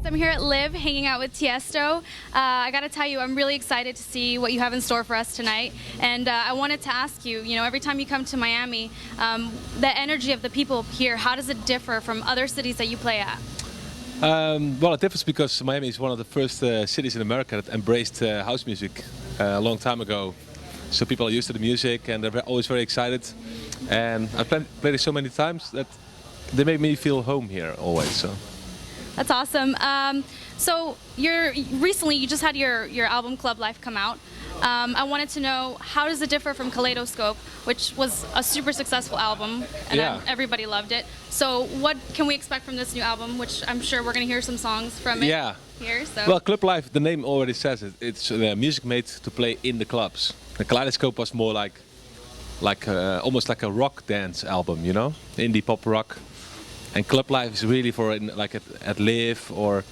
I'm here at Live, hanging out with Tiesto. I gotta tell you, I'm really excited to see what you have in store for us tonight. And I wanted to ask you, every time you come to Miami, the energy of the people here, how does it differ from other cities that you play at? Well, it differs because Miami is one of the first cities in America that embraced house music a long time ago. So people are used to the music and they're always very excited. And I've played it so many times that they make me feel home here always. So. That's awesome. So recently you just had your album Club Life come out. I wanted to know, how does it differ from Kaleidoscope, which was a super successful album and everybody loved it. So what can we expect from this new album, which I'm sure we're going to hear some songs from it here. So. Well, Club Life, the name already says it. It's music made to play in the clubs. The Kaleidoscope was more like almost like a rock dance album, indie pop rock. And Club Life is really for at Live or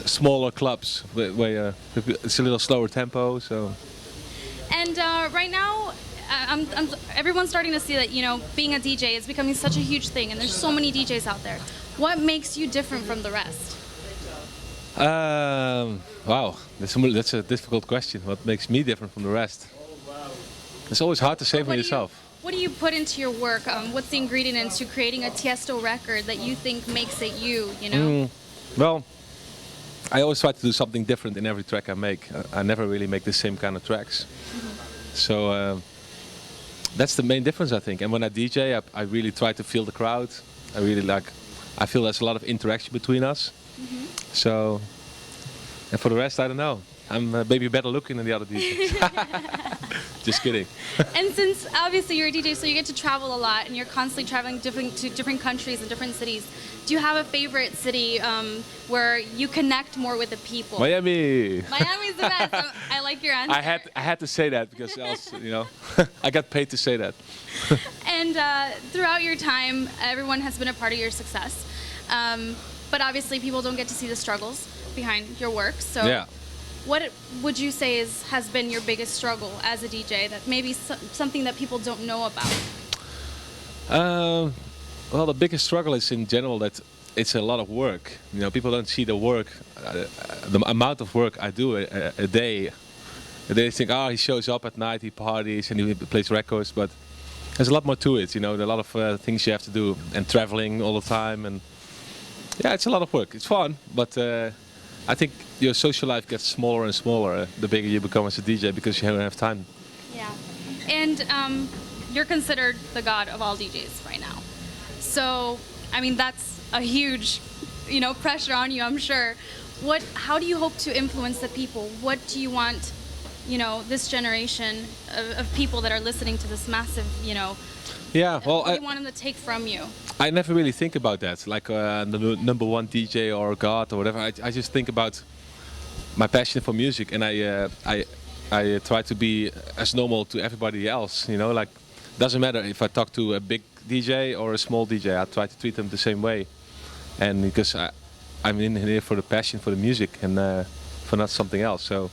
smaller clubs where it's a little slower tempo. So. And right now, everyone's starting to see that being a DJ is becoming such a huge thing, and there's so many DJs out there. What makes you different from the rest? Wow, that's a difficult question. What makes me different from the rest? It's always hard to say for yourself. What do you put into your work? What's the ingredient into creating a Tiesto record that you think makes it you, Well, I always try to do something different in every track I make. I never really make the same kind of tracks. So that's the main difference, I think. And when I DJ, I really try to feel the crowd. I feel there's a lot of interaction between us. So, and for the rest, I don't know. I'm maybe better looking than the other DJs. Just kidding. And since obviously you're a DJ, so you get to travel a lot and you're constantly traveling to different countries and different cities, do you have a favorite city where you connect more with the people? Miami. Miami's the best. I like your answer. I had to say that because else, I got paid to say that. And throughout your time, everyone has been a part of your success. But obviously people don't get to see the struggles behind your work. So. Yeah. What would you say has been your biggest struggle as a DJ, that maybe something that people don't know about? Well, the biggest struggle is in general that it's a lot of work. People don't see the work, the amount of work I do a day. They think, oh, he shows up at night, he parties and he plays records, but there's a lot more to it. There are a lot of things you have to do, and traveling all the time, and yeah, it's a lot of work. It's fun, but I think your social life gets smaller and smaller the bigger you become as a DJ because you don't have time. Yeah, and you're considered the god of all DJs right now. So, I mean, that's a huge, pressure on you, I'm sure. How do you hope to influence the people? What do you want, this generation of people that are listening to this massive, Yeah, well, what do you want them to take from you? I never really think about that, like the number one DJ or God or whatever. I just think about my passion for music, and I try to be as normal to everybody else. Doesn't matter if I talk to a big DJ or a small DJ. I try to treat them the same way, and because I'm in here for the passion for the music and for not something else. So,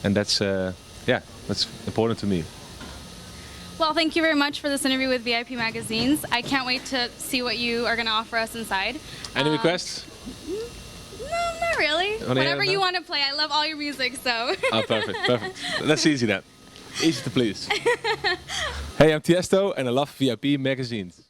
and that's that's important to me. Well, thank you very much for this interview with VIPmagazines. I can't wait to see what you are going to offer us inside. Any requests? No, not really. Whatever you want to play. I love all your music, so. Oh, perfect. That's easy then. Easy to please. Hey, I'm Tiesto and I love VIPmagazines.